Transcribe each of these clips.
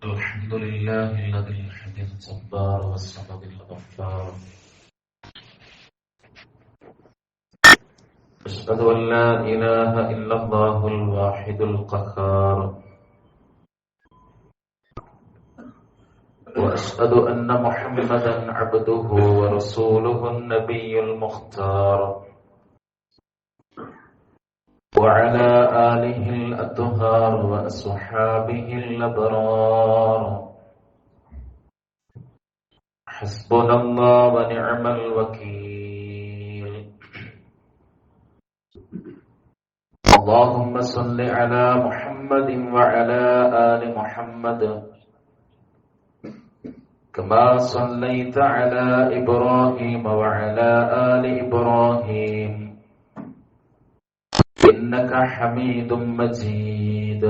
الحمد لله الذي الحد الجبار والصمد الغفار. أشهد أن لا إله إلا الله الواحد القهار، وأشهد أن محمدا عبده ورسوله النبي المختار، وعلى آله الأطهار وأصحابه الأبرار. حسبنا الله ونعم الوكيل. اللهم صل على محمد وعلى آل محمد كما صليت على إبراهيم وعلى آل إبراهيم إنك حميد مجيد.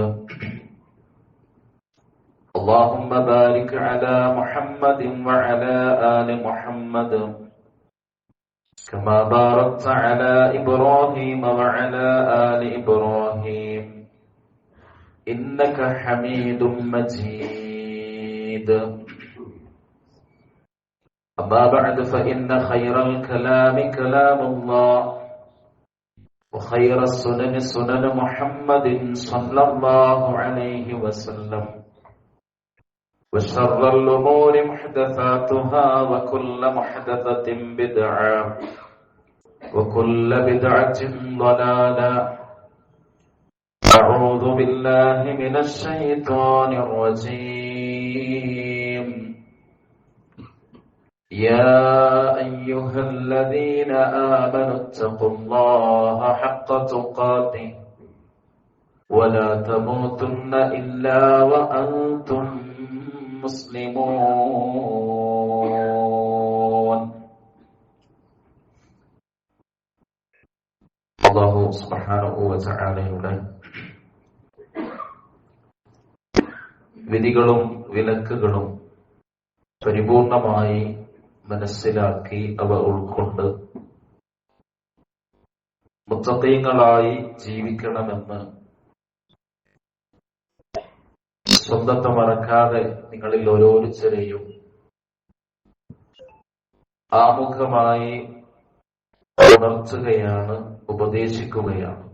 اللهم بارك على محمد وعلى آل محمد كما باركت على إبراهيم وعلى آل إبراهيم إنك حميد مجيد. أما بعد فإن خير الكلام كلام الله، وخير السنن سنن محمد صلى الله عليه وسلم، وشر الأمور محدثاتها وكل محدثة بدعة وكل بدعة ضلالة. أعوذ بالله من الشيطان الرجيم. يا أيها الذين آمنوا اتقوا الله حق تقاته ولا تموتن إلا وأنتم مسلمون. അല്ലാഹു സുബ്ഹാനഹു വ തആലയുടെ വിധികളും വിലക്കുകളും പരിപൂർണമായി മനസ്സിലാക്കി അവ ഉൾക്കൊണ്ട് മുത്തഖീങ്ങളായി ജീവിക്കണമെന്ന് സ്വന്തത്തെ മറക്കാതെ നിങ്ങളിൽ ഓരോരുത്തരെയും ആമുഖമായി ഉണർത്തുകയാണ്, ഉപദേശിക്കുകയാണ്.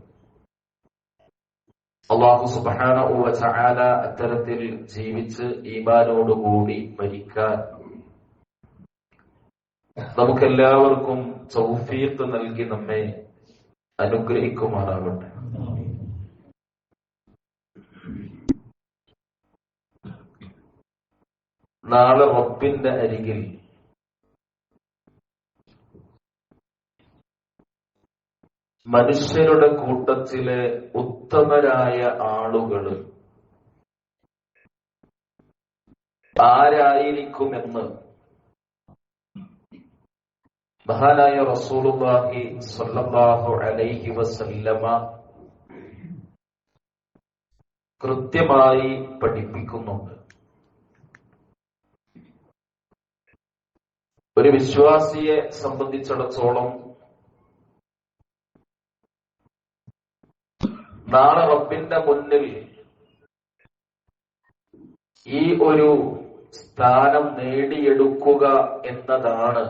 അല്ലാഹു സുബ്ഹാനഹു വ തആല അത്തരത്തിൽ ജീവിച്ച് ഈമാനോടുകൂടി മരിക്കാൻ നമുക്കെല്ലാവർക്കും തൗഫീഖ് നൽകി നമ്മെ അനുഗ്രഹിക്കുമാറാകട്ടെ. നാളെ റബ്ബിന്റെ അരികിൽ മനുഷ്യരുടെ കൂട്ടത്തിലെ ഉത്തമരായ ആളുകള് ആരായിരിക്കുമെന്ന് മഹാനായ റസൂലുള്ളാഹി സ്വല്ലല്ലാഹു അലൈഹി വസല്ലമ കൃത്യമായി പഠിപ്പിക്കുന്നുണ്ട്. ഒരു വിശ്വാസിയെ സംബന്ധിച്ചിടത്തോളം നാളെ റബ്ബിന്റെ മുന്നിൽ ഈ ഒരു സ്ഥാനം നേടിയെടുക്കുക എന്നതാണ്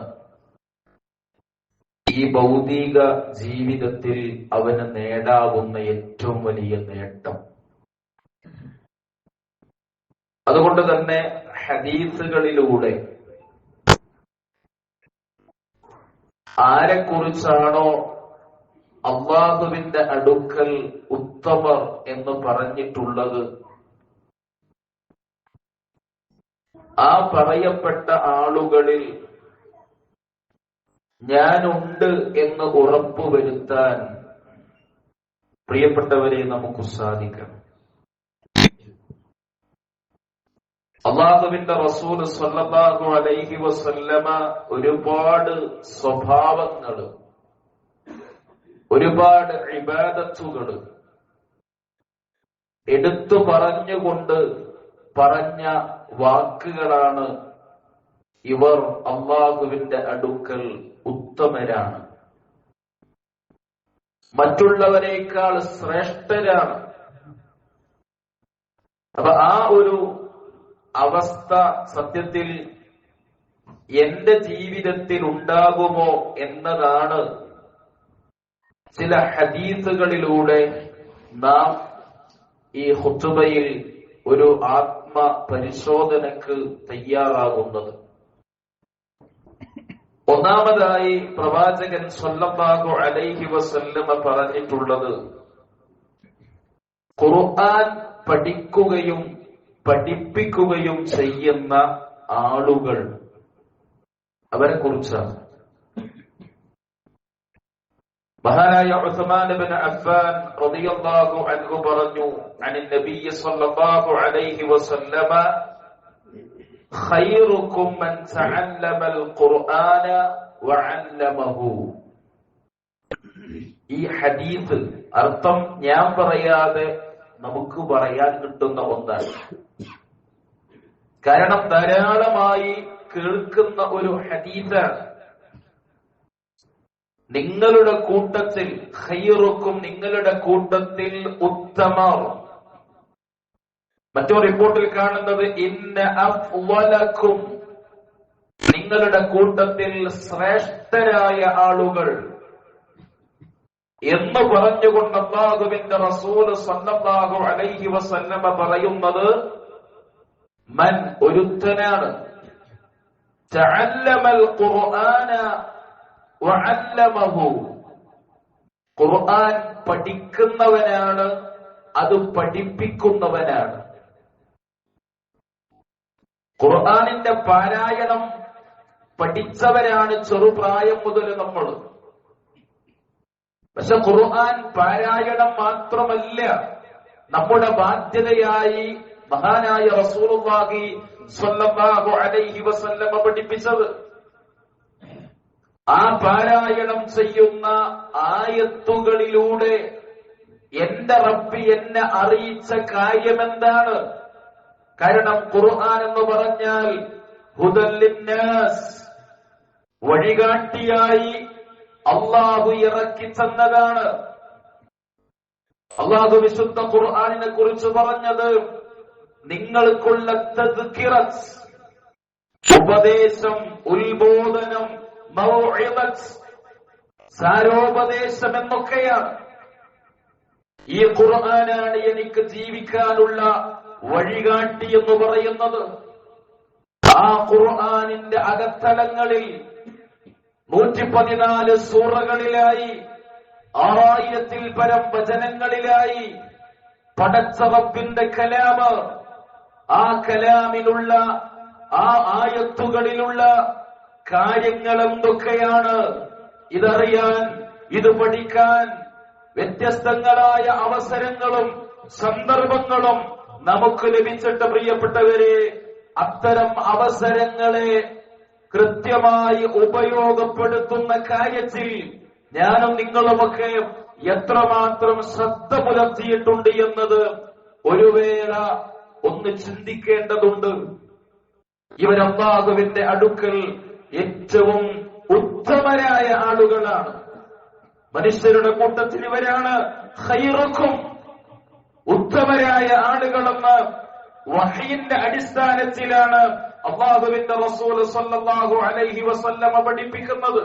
ഈ ഭൗതിക ജീവിതത്തിൽ അവന് നേടാവുന്ന ഏറ്റവും വലിയ നേട്ടം. അതുകൊണ്ട് തന്നെ ഹദീസുകളിലൂടെ ആരെക്കുറിച്ചാണോ അല്ലാഹുവിന്റെ അടുക്കൽ ഉത്തമർ എന്ന് പറഞ്ഞിട്ടുള്ളത്, ആ പറയപ്പെട്ട ആളുകളിൽ ഞാനുണ്ട് എന്ന് ഉറപ്പുവരുത്താൻ പ്രിയപ്പെട്ടവരെ നമുക്ക് സാധിക്കണം. അല്ലാഹുവിന്റെ റസൂൽ സ്വല്ലല്ലാഹു അലൈഹി വസല്ലമ ഒരുപാട് സ്വഭാവങ്ങള്, ഒരുപാട് ഇബാദത്തുകള് എടുത്തു പറഞ്ഞുകൊണ്ട് പറഞ്ഞ വാക്കുകളാണ് ഇവർ അല്ലാഹുവിന്റെ അടുക്കൽ ഉത്തമരാണ്, മറ്റുള്ളവരെക്കാൾ ശ്രേഷ്ഠരാണ്. അപ്പൊ ആ ഒരു അവസ്ഥ സത്യത്തിൽ എന്റെ ജീവിതത്തിൽ ഉണ്ടാകുമോ എന്നതാണ് ചില ഹദീസുകളിലൂടെ നാം ഈ ഖുതുബയിൽ ഒരു ആത്മപരിശോധനക്ക് തയ്യാറാകുന്നത്. ഒന്നാമതായി പ്രവാചകൻ സ്വല്ലല്ലാഹു അലൈഹി വസല്ലമ പറഞ്ഞിട്ടുള്ളത്, ഖുർആൻ പഠിക്കുകയും പഠിപ്പിക്കുകയും ചെയ്യുന്ന ആളുകൾ, അവരെ കുറിച്ചാണ്. മഹാനായ ഉസ്മാൻ ഇബ്നു അഫ്ഫാൻ റളിയല്ലാഹു അൻഹു പറഞ്ഞു, അനിൻ നബിയ്യ സ്വല്ലല്ലാഹു അലൈഹി വസല്ലമ ഖൈറുക്കും മൻ തഅല്ലമൽ ഖുർആന വഅല്ലമഹു. ഈ ഹദീസ് അർത്ഥം ഞാൻ പറയാതെ നമുക്ക് പറയാൻ കിട്ടുന്ന ഒന്നാണ്. കാരണം ധാരാളമായി കേൾക്കുന്ന ഒരു ഹദീസാണ്. നിങ്ങളുടെ കൂട്ടത്തിൽ ഖൈറുക്കും, നിങ്ങളുടെ കൂട്ടത്തിൽ ഉത്തമർ. മറ്റൊരു റിപ്പോർട്ടിൽ കാണുന്നത് ഇന്ന അഫ്ളലക്കും, നിങ്ങളുടെ കൂട്ടത്തിൽ ശ്രേഷ്ഠരായ ആളുകൾ എന്ന് പറഞ്ഞുകൊണ്ട് അല്ലാഹുവിന്റെ റസൂൽ സ്വല്ലല്ലാഹു അലൈഹി വസല്ലമ പറയുന്നത് മൻ, ഒരുത്തനാണ്, തഅല്ലമൽ ഖുർആന വഅല്ലമഹു, ഖുർആൻ പഠിക്കുന്നവനാണ്, അത് പഠിപ്പിക്കുന്നവനാണ്. ഖുർആനിന്റെ പാരായണം പഠിച്ചവരാണ് ചെറുപ്രായം മുതൽ നമ്മൾ. പക്ഷെ ഖുർആൻ പാരായണം മാത്രമല്ല നമ്മുടെ ബാധ്യതയായി മഹാനായ റസൂലുള്ളാഹി സ്വല്ലല്ലാഹു അലൈഹി വസല്ലമ പഠിപ്പിച്ചത്. ആ പാരായണം ചെയ്യുന്ന ആയത്തുകളിലൂടെ എന്റെ റബ്ബ് എന്നെ അറിയിച്ച കാര്യമെന്താണ്? കാരണം ഖുർആൻ എന്ന് പറഞ്ഞാൽ ഹുദൽ ലിന്നാസ്, വഴികാട്ടിയായി അള്ളാഹു ഇറക്കി തന്നതാണ്. അള്ളാഹു വിശുദ്ധ ഖുർആനിനെ കുറിച്ച് പറഞ്ഞത് നിങ്ങൾക്കുള്ള തദ്കിറത്ത്, ഉപദേശം, ഉത്ബോധനം, മൗഇദത്ത്, സാരോപദേശം എന്നൊക്കെയാണ്. ഈ ഖുർആനാണ് എനിക്ക് ജീവിക്കാനുള്ള വഴികാട്ടി എന്ന് പറയുന്നത്. ആ ഖുർആനിന്റെ അകത്തലങ്ങളിൽ 114 സൂറകളിലായി 6000-ൽ പരം വചനങ്ങളിലായി പടച്ച റബ്ബിന്റെ കലാമ്, ആ കലാമിലുള്ള, ആ ആയത്തുകളിലുള്ള കാര്യങ്ങൾ എന്തൊക്കെയാണ്? ഇതറിയാൻ, ഇത് പഠിക്കാൻ വ്യത്യസ്തങ്ങളായ അവസരങ്ങളും സന്ദർഭങ്ങളും നമുക്ക് ലഭിച്ചിട്ട് പ്രിയപ്പെട്ടവരെ, അത്തരം അവസരങ്ങളെ കൃത്യമായി ഉപയോഗപ്പെടുത്തുന്ന കാര്യത്തിൽ ഞാനും നിങ്ങളുമൊക്കെ എത്രമാത്രം ശ്രദ്ധ പുലർത്തിയിട്ടുണ്ട് എന്നത് ഒരു വേള ഒന്ന് ചിന്തിക്കേണ്ടതുണ്ട്. ഇവരല്ലാഹുവിന്റെ അടുക്കൽ ഏറ്റവും ഉത്തമരായ ആളുകളാണ്. മനുഷ്യരുടെ കൂട്ടത്തിൽ ഇവരാണ് ഖൈറുക്കും, ഉത്തമരായ ആളുകളെന്ന് വഹയിന്റെ അടിസ്ഥാനത്തിലാണ് അല്ലാഹുവിന്റെ റസൂൽ സ്വല്ലല്ലാഹു അലൈഹി വസല്ലമ പഠിപ്പിക്കുന്നത്.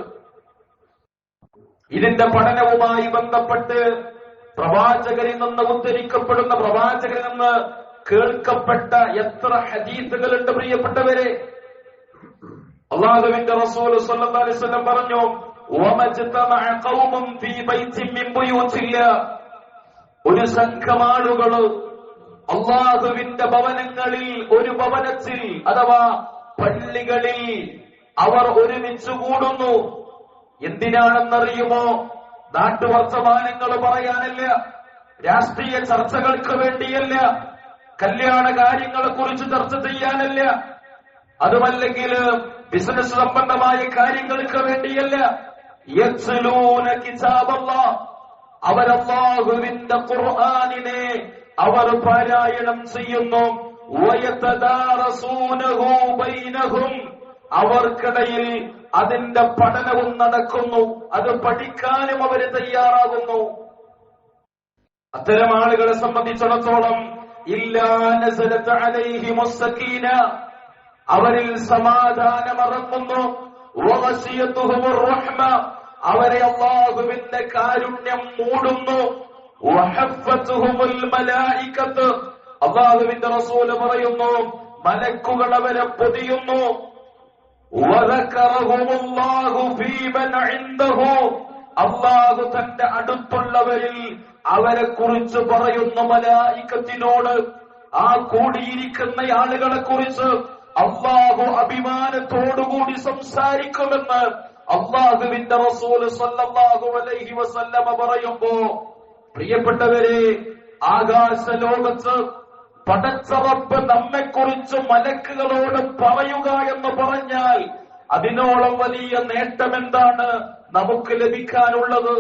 ഇതിന്റെ പഠനവുമായി ബന്ധപ്പെട്ട് പ്രവാചകരിൽ നിന്ന് ഉദ്ധരിക്കപ്പെടുന്ന, പ്രവാചകരിൽ നിന്ന് കേൾക്കപ്പെട്ട എത്ര ഹദീസുകളുണ്ട് പ്രിയപ്പെട്ടവരെ. അല്ലാഹുവിന്റെ റസൂൽ സ്വല്ലല്ലാഹു അലൈഹി വസല്ലം പറഞ്ഞു, വമജ്തമഅ ഖൗമുൻ ഫീ ബൈത്തിൻ മിൻ ബുയൂത്തില്ലാഹ്, ഒരു സംഘം ആളുകൾ അല്ലാഹുവിന്റെ ഭവനങ്ങളിൽ, ഒരു ഭവനത്തിൽ അഥവാ പള്ളികളിൽ അവർ ഒരുമിച്ച് കൂടുന്നു. എന്തിനാണെന്നറിയുമോ? നാട്ടുവർത്തമാനങ്ങൾ പറയാനല്ല, രാഷ്ട്രീയ ചർച്ചകൾക്ക് വേണ്ടിയല്ല, കല്യാണ കാര്യങ്ങളെ കുറിച്ച് ചർച്ച ചെയ്യാനല്ല, അതുമല്ലെങ്കിൽ ബിസിനസ് സംബന്ധമായ കാര്യങ്ങൾക്ക് വേണ്ടിയല്ല. യത്ലൂന കിതാബല്ലാഹ്, അവർ അല്ലാഹുവിന്റെ ഖുർആനിനെ അവർ പാരായണം ചെയ്യുന്നു. വയതദാറസൂനഹു ബൈനഹും, അവർക്കിടയിൽ അതിന്റെ പഠനവും നടക്കുന്നു, അത് പഠിക്കാനും അവര് തയ്യാറാകുന്നു. അത്തരം ആളുകളെ സംബന്ധിച്ചിടത്തോളം ഇല്ലാ നസലത അലൈഹിമുസ് സകീന, അവരിൽ സമാധാനമിറങ്ങുന്നു. വഗശിയതുഹുർ റഹ്മ, അവരെ അല്ലാഹുവിന്റെ കാരുണ്യം മൂടുന്നു. വഹഫത്തുഹുൽ മലായികത്ത്, അല്ലാഹുവിന്റെ റസൂൽ പറയുന്നു, മലക്കുകൾ അവരെ പൊതിയുന്നു. വദക്കറഹുമുല്ലാഹു ഫീമൻ ഇൻദഹു, അല്ലാഹു തന്റെ അടുത്തുള്ളവരിൽ അവരെ കുറിച്ച് പറയുന്ന മലായികത്തിനോട്, ആ കൂടിയിരിക്കുന്ന ആളുകളെ കുറിച്ച് അല്ലാഹു അഭിമാനത്തോടുകൂടി സംസാരിക്കുമെന്ന് അല്ലാഹുവിന്റെ റസൂൽ സല്ലല്ലാഹു അലൈഹി വസല്ലമ പറയുമ്പോ, പ്രിയപ്പെട്ടവരെ, ആകാശ ലോകത്ത് പടച്ച റബ്ബ് നമ്മെക്കുറിച്ച് മലക്കുകളോട് പറയുക എന്ന് പറഞ്ഞാൽ അതിനോളം വലിയ നേട്ടം എന്താണ് നമുക്ക് ലഭിക്കാനുള്ളത്?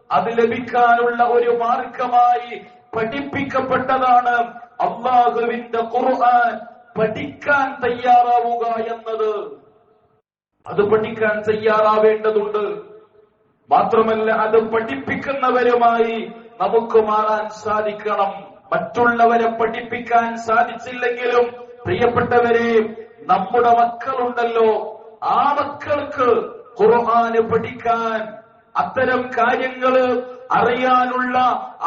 അത് ലഭിക്കാനുള്ള ഒരു മാർഗമായി പഠിപ്പിക്കപ്പെട്ടതാണ് അല്ലാഹുവിന്റെ ഖുർആൻ. പഠിക്കാൻ തയ്യാറാവുക എന്നത്, അത് പഠിക്കാൻ തയ്യാറാവേണ്ടതുണ്ട്. മാത്രമല്ല, അത് പഠിപ്പിക്കുന്നവരുമായി നമുക്ക് മാറാൻ സാധിക്കണം. മറ്റുള്ളവരെ പഠിപ്പിക്കാൻ സാധിച്ചില്ലെങ്കിലും പ്രിയപ്പെട്ടവരെ, നമ്മുടെ മക്കളുണ്ടല്ലോ, ആ മക്കൾക്ക് ഖുർആന് പഠിക്കാൻ, അത്തരം കാര്യങ്ങള് അറിയാനുള്ള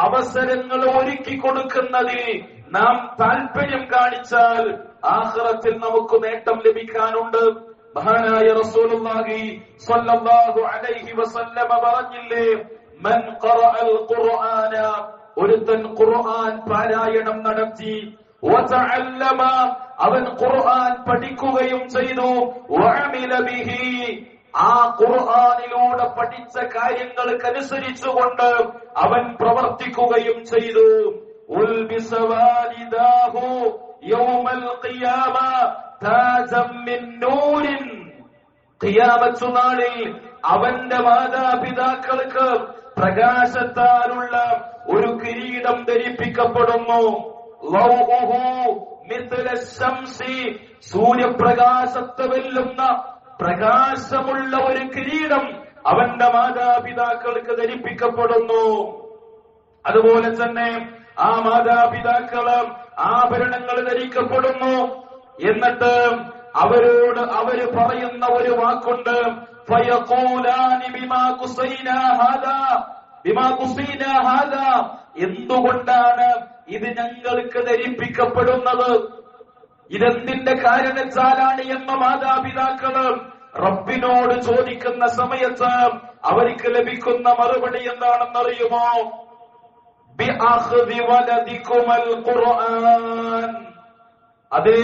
അവസരങ്ങൾ ഒരുക്കി കൊടുക്കുന്നതിൽ നാം താല്പര്യം കാണിച്ചാൽ ആഖിറത്തിൽ നമുക്ക് നേട്ടം ലഭിക്കാനുണ്ട്. മഹാനായ റസൂലുള്ളാഹി സ്വല്ലല്ലാഹു അലൈഹി വസല്ലമ പറഞ്ഞില്ലേ, മൻ ഖറഅൽ ഖുർആന, ഒരുത്തൻ ഖുർആൻ പാരായണം നടത്തി, വതഅല്ലമ, അവൻ ഖുർആൻ പഠിക്കുകയും ചെയ്തു, വഅമില ബിഹി, ആ ഖുർആനിലൂടെ പഠിച്ച കാര്യങ്ങൾക്കനുസരിച്ചുകൊണ്ട് അവൻ പ്രവർത്തിക്കുകയും ചെയ്തു, ഉൽബിസ വാലിദാഹു യൗമൽ ഖിയാമ താജം മിൻ നൂരിൻ, ഖിയാമത്ത് നാളിൽ അവന്റെ മാതാപിതാക്കൾക്ക് പ്രകാശത്താലുള്ള ഒരു കിരീടം ധരിപ്പിക്കപ്പെടുന്നു. ലൗഹു മിത്ല ശംസി, സൂര്യപ്രകാശത്തെ വെല്ലുന്ന പ്രകാശമുള്ള ഒരു കിരീടം അവന്റെ മാതാപിതാക്കൾക്ക് ധരിപ്പിക്കപ്പെടുന്നു. അതുപോലെ തന്നെ ആ മാതാപിതാക്കള് ആഭരണങ്ങൾ ധരിക്കപ്പെടുന്നു. എന്നിട്ട് അവരോട് അവര് പറയുന്ന ഒരു വാക്കുണ്ട്, ഫയഖൂലാനി ബിമാ ഖുസൈനാ ഹാദാ, ബിമാ ഖുസൈനാ ഹാദാ, എന്തുകൊണ്ടാണ് ഇത് ഞങ്ങൾക്ക് ധരിപ്പിക്കപ്പെടുന്നത്, ഇതെന്തിന്റെ കാരണത്താലാണ് എന്ന മാതാപിതാക്കള് റബ്ബിനോട് ചോദിക്കുന്ന സമയത്ത് അവർക്ക് ലഭിക്കുന്ന മറുപടി എന്താണെന്നറിയുമോ? ബിഅഖ്ദി വലദികുമൽ ഖുർആൻ, അതേ,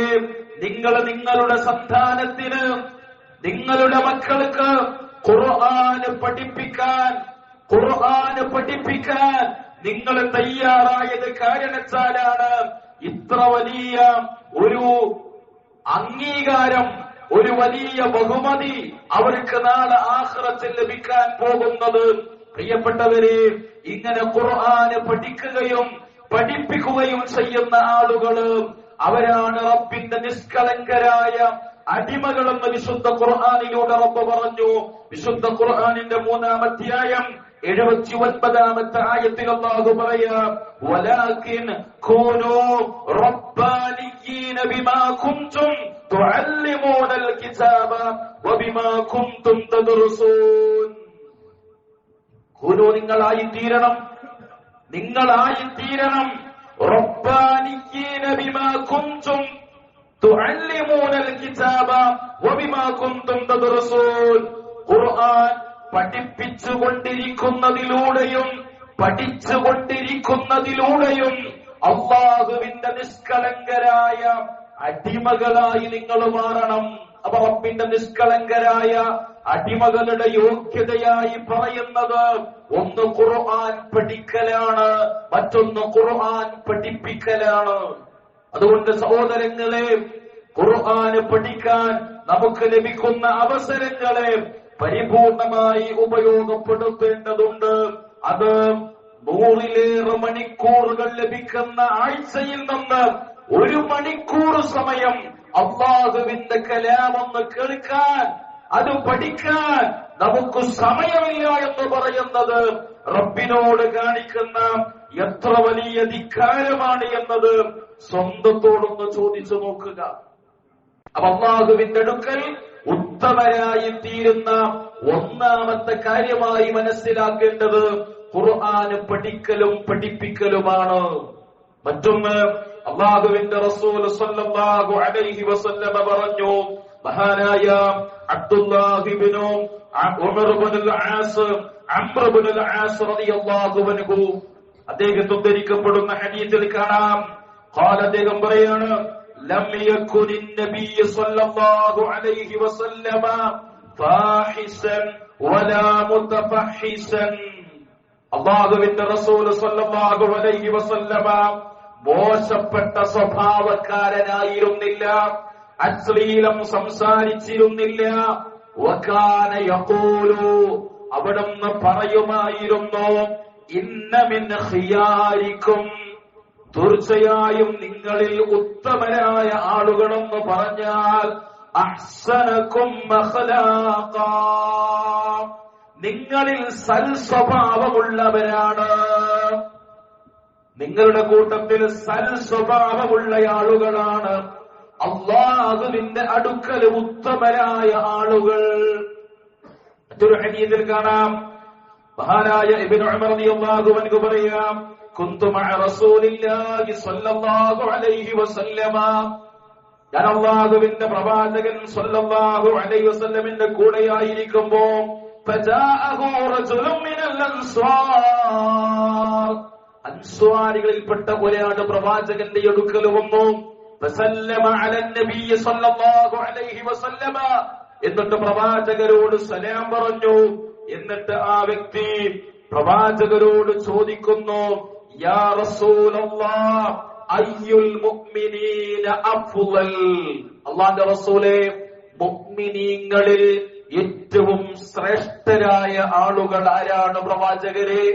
നിങ്ങൾ നിങ്ങളുടെ സന്താനത്തിന്, നിങ്ങളുടെ മക്കൾക്ക് ഖുർആന് പഠിപ്പിക്കാൻ നിങ്ങൾ തയ്യാറായത് കാരണത്താലാണ് ഇത്ര വലിയ ഒരു അംഗീകാരം, ഒരു വലിയ ബഹുമതി അവർക്ക് നാളെ ആഖിറത്തിൽ ലഭിക്കാൻ പോകുന്നത്. പ്രിയപ്പെട്ടവരെ, ഇങ്ങനെ ഖുർആന് പഠിക്കുകയും പഠിപ്പിക്കുകയും ചെയ്യുന്ന ആളുകള് അവരാണ് റബ്ബിന്റെ നിഷ്കളങ്കരായ അടിമകളെന്ന് വിശുദ്ധ ഖുർആനിലൂടെ റബ്ബ് പറഞ്ഞു. വിശുദ്ധ ഖുർആനിന്റെ 3-ാം അധ്യായം 79-ാമത്തെ ആയത്തിൽ അല്ലാഹു പറയാ, വലാകിൻ കൂനൂ റബ്ബാനിയീന ബിമാ കുൻതും തുഅല്ലിമൂനൽ കിതാബ വബിമാ കുൻതും തദറുസൂൻ. കൂനൂ, നിങ്ങളായി തീരണം റബ്ബാനിയീന ബിമാ കുൻതും തുഅല്ലിമൂനൽ കിതാബ വബിമാ കുൻതും തദറുസൂൻ. ഖുർആൻ പഠിച്ചുകൊണ്ടിരിക്കുന്നതിലൂടെയും അല്ലാഹുവിന്റെ നിഷ്കളങ്കരായ അടിമകളായി നിങ്ങൾ മാറണം. അപ്പൊ റബ്ബിന്റെ നിഷ്കളങ്കരായ അടിമകളുടെ യോഗ്യതയായി പറയുന്നത് ഒന്ന് ഖുർആൻ പഠിക്കലാണ്, മറ്റൊന്ന് ഖുർആൻ പഠിപ്പിക്കലാണ്. അതുകൊണ്ട് സഹോദരങ്ങളെ, ഖുർആൻ പഠിക്കാൻ നമുക്ക് ലഭിക്കുന്ന അവസരങ്ങളെ പരിപൂർണമായി ഉപയോഗപ്പെടുത്തേണ്ടതുണ്ട്. അത് 100-ലേറെ മണിക്കൂറുകൾ ലഭിക്കുന്ന ആഴ്ചയിൽ നിന്ന് 1 മണിക്കൂർ സമയം അല്ലാഹുവിന്റെ കലാമൊന്ന് കേൾക്കാൻ, അത് പഠിക്കാൻ നമുക്ക് സമയമില്ല എന്ന് പറയുന്നത് റബ്ബിനോട് കാണിക്കുന്ന എത്ര വലിയ ധിക്കാരമാണ് എന്നത് സ്വന്തത്തോടൊന്ന് ചോദിച്ചു നോക്കുക. അപ്പൊ അല്ലാഹുവിന്റെ അടുക്കൽ ഉത്തമരായി തീരുന്ന ഒന്നാമത്തെ കാര്യമായി മനസ്സിലാക്കേണ്ടത് ഖുർആന് പഠിക്കലും പഠിപ്പിക്കലുമാണ്. മറ്റൊന്ന്, അല്ലാഹുവിന്റെ റസൂൽ സ്വല്ലല്ലാഹു അലൈഹി വസല്ലമ പറഞ്ഞു, മഹാനായ അബ്ദുല്ലാഹ് ഇബ്നു ഉമർ ഇബ്നുൽ ആസ്, അംർ ഇബ്നുൽ ആസ് റളിയല്ലാഹു അൻഹു അദ്ദേഹത്തെ ഉദ്ധരിക്കപ്പെടുന്ന ഹദീസിൽ കാണാം, ഖാല അദ്ദേഹം പറയാണ്, ലം യകുനിൻ നബിയ്യ സ്വല്ലല്ലാഹു അലൈഹി വസല്ലമ ഫാഹിസൻ വലാ മുതഫഹിസൻ. അല്ലാഹുവിന്റെ റസൂൽ സ്വല്ലല്ലാഹു അലൈഹി വസല്ലമ മോശപ്പെട്ട സ്വഭാവക്കാരനായിരുന്നില്ല, അശ്ലീലം സംസാരിച്ചിരുന്നില്ല. വകാന യഖൂലു, അവിടുന്ന് പറയുമായിരുന്നു, ഇന്ന മിൻ ഖിയാരിക്കും, തീർച്ചയായും നിങ്ങളിൽ ഉത്തമരായ ആളുകളെന്ന് പറഞ്ഞാൽ അഹ്സനകും അഖ്ലാഖാ, നിങ്ങളിൽ സൽസ്വഭാവമുള്ളവരാണ്. നിങ്ങളുടെ കൂട്ടത്തിൽ സൽസ്വഭാവമുള്ള ആളുകളാണ് അല്ലാഹുവിന്റെ അടുക്കൽ ഉത്തമരായ ആളുകൾ. മറ്റൊരു ഹദീസിൽ കാണാം, മഹാനായ ഇബ്നു ഉമർ റളിയല്ലാഹു അൻഹു പറയാം, കുന്തു മഅ റസൂലില്ലാഹി സ്വല്ലല്ലാഹു അലൈഹി വസല്ലമ, ഞാൻ അല്ലാഹുവിന്റെ പ്രവാചകൻ സ്വല്ലല്ലാഹു അലൈഹി വസല്ലമിന്റെ കൂടെയായിരിക്കുമ്പോ ഫജാഅഹു റജുലുൻ മിനൽ അൻസ്വാർ, അൻസ്വാരികളിൽപ്പെട്ട ഒരാൾ പ്രവാചകന്റെ അടുക്കൽ വന്നു. ഫസല്ലമ അലൻ നബിയ്യ സ്വല്ലല്ലാഹു അലൈഹി വസല്ലമ, എന്നിട്ട് പ്രവാചകരോട് സലാം പറഞ്ഞു. എന്നിട്ട് ആ വ്യക്തി പ്രവാചകരോട് ചോദിക്കുന്നു, യാ റസൂലല്ലാഹ് അയ്യുൽ മുഅ്മിനീന അഫ്ളൽ, അല്ലാഹുവിന്റെ റസൂലേ, മുഅ്മിനീങ്ങളിൽ ഏറ്റവും ശ്രേഷ്ഠരായ ആളുകൾ ആരാണ് പ്രവാചകരെ?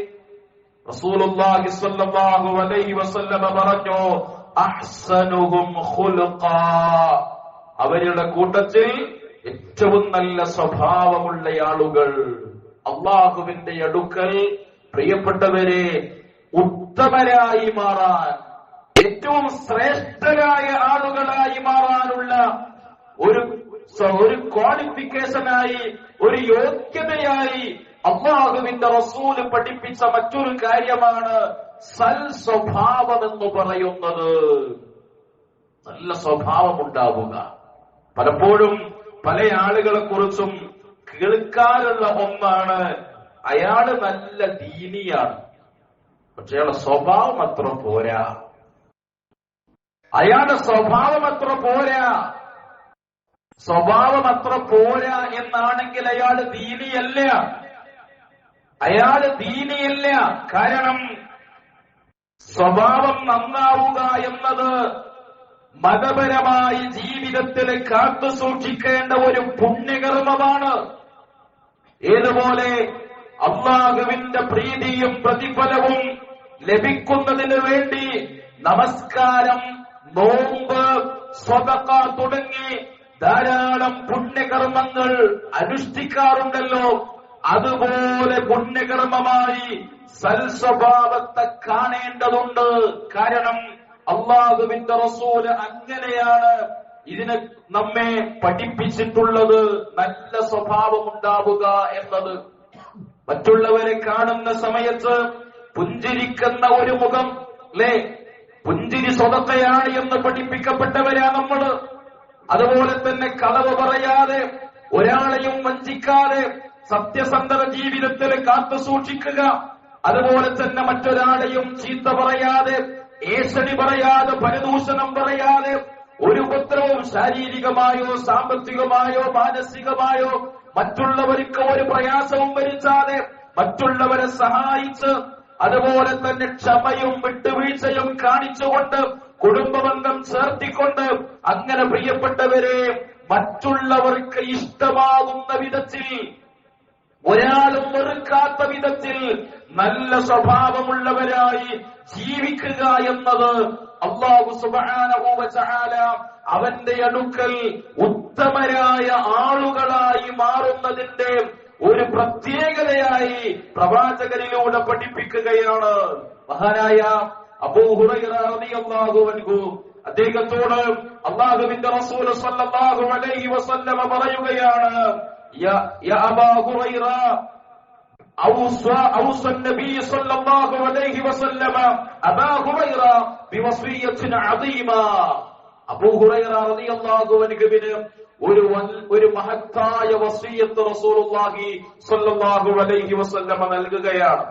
റസൂലുള്ളാഹി സ്വല്ലല്ലാഹു അലൈഹി വസല്ലമ പറഞ്ഞു, അഹ്സനുഹും ഖുൽഖാ, അവരുടെ കൂട്ടത്തിൽ ഏറ്റവും നല്ല സ്വഭാവമുള്ള ആളുകൾ. അല്ലാഹുവിന്റെ അടുക്കൽ പ്രിയപ്പെട്ടവരെ ഉത്തമരായി മാറാൻ, ഏറ്റവും ശ്രേഷ്ഠരായ ആളുകളായി മാറാനുള്ള ഒരു ക്വാളിഫിക്കേഷനായി, ഒരു യോഗ്യതയായി അല്ലാഹുവിന്റെ റസൂല് പഠിപ്പിച്ച മറ്റൊരു കാര്യമാണ് സൽ സ്വഭാവം എന്ന് പറയുന്നത്. നല്ല സ്വഭാവം ഉണ്ടാവുക. പലപ്പോഴും പല ആളുകളെ കുറിച്ചും കേൾക്കാറുള്ള ഒന്നാണ്, അയാള് നല്ല ദീനിയാണ്, പക്ഷെ അയാളുടെ സ്വഭാവം അത്ര പോരാ. അയാളുടെ സ്വഭാവം അത്ര പോരാ. സ്വഭാവം അത്ര പോരാ എന്നാണെങ്കിൽ അയാള് ദീനിയല്ല. അയാള് ദീനിയല്ല. കാരണം സ്വഭാവം നന്നാവുക എന്നത് മതപരമായി ജീവിതത്തിൽ കാത്തു സൂക്ഷിക്കേണ്ട ഒരു പുണ്യകർമ്മമാണ്. ഏതുപോലെ അല്ലാഹുവിന്റെ പ്രീതിയും പ്രതിഫലവും ലഭിക്കുന്നതിന് വേണ്ടി നമസ്കാരം, നോമ്പ്, സ്വതക്ക തുടങ്ങി ധാരാളം പുണ്യകർമ്മങ്ങൾ അനുഷ്ഠിക്കാറുണ്ടല്ലോ. അതുപോലെ പുണ്യകർമ്മമായി സൽസ്വഭാവത്തെ കാണേണ്ടതുണ്ട്. കാരണം അല്ലാഹുവിന്റെ റസൂല് അങ്ങനെയാണ് ഇതിനെ നമ്മെ പഠിപ്പിച്ചിട്ടുള്ളത്, നല്ല സ്വഭാവം ഉണ്ടാവുക എന്നത്. മറ്റുള്ളവരെ കാണുന്ന സമയത്ത് പുഞ്ചിരിക്കുന്ന ഒരു മുഖം, അല്ലേ? പുഞ്ചിരി സ്വതക്കയാണ് എന്ന് പഠിപ്പിക്കപ്പെട്ടവരാ നമ്മള്. അതുപോലെ തന്നെ കളവ് പറയാതെ, ഒരാളെയും വഞ്ചിക്കാതെ സത്യസന്ധത ജീവിതത്തിൽ കാത്തു സൂക്ഷിക്കുക. അതുപോലെ തന്നെ മറ്റൊരാളെയും ചീത്ത പറയാതെ, ഏഷണി പറയാതെ, പരദൂഷണം പറയാതെ, ഒരു ഉപദ്രവവും ശാരീരികമായോ സാമ്പത്തികമായോ മാനസികമായോ മറ്റുള്ളവർക്ക് ഒരു പ്രയാസവും വരുത്താതെ മറ്റുള്ളവരെ സഹായിച്ച്, അതുപോലെ തന്നെ ക്ഷമയും വിട്ടുവീഴ്ചയും കാണിച്ചുകൊണ്ട് കുടുംബബന്ധം ചേർത്തിക്കൊണ്ട്, അങ്ങനെ പ്രിയപ്പെട്ടവരെ മറ്റുള്ളവർക്ക് ഇഷ്ടമാകുന്ന വിധത്തിൽ, ഒരാളും വെറുക്കാത്ത വിധത്തിൽ നല്ല സ്വഭാവമുള്ളവരായി ജീവിക്കുക എന്നത് അല്ലാഹു സുബ്ഹാനഹു വ തആല അവന്റെ അടുക്കൽ ഉത്തമരായ ആളുകളായി മാറുന്നതിന്റെ ഒരു പ്രത്യേകതയായി പ്രവാചകരിലൂടെ പഠിപ്പിക്കുകയാണ്. മഹാനായ അബൂ ഹുറൈറ റളിയല്ലാഹു അൻഹു അദ്ദേഹത്തോട് അല്ലാഹുവിന്റെ റസൂൽ സ്വല്ലല്ലാഹു അലൈഹി വസല്ലമ പറയുകയാണ്, യാ അബൂ ഹുറൈറ أوصى النبي صلى الله عليه وسلم أبا هريرة بوصية عظيمة. അബൂ ഹുറൈറ റളിയല്ലാഹു അൻഹുവിന് ഒരു മഹത്തായ വസിയത്ത് റസൂലുള്ളാഹി സ്വല്ലല്ലാഹു അലൈഹി വസല്ലമ നൽകുകയാണ്.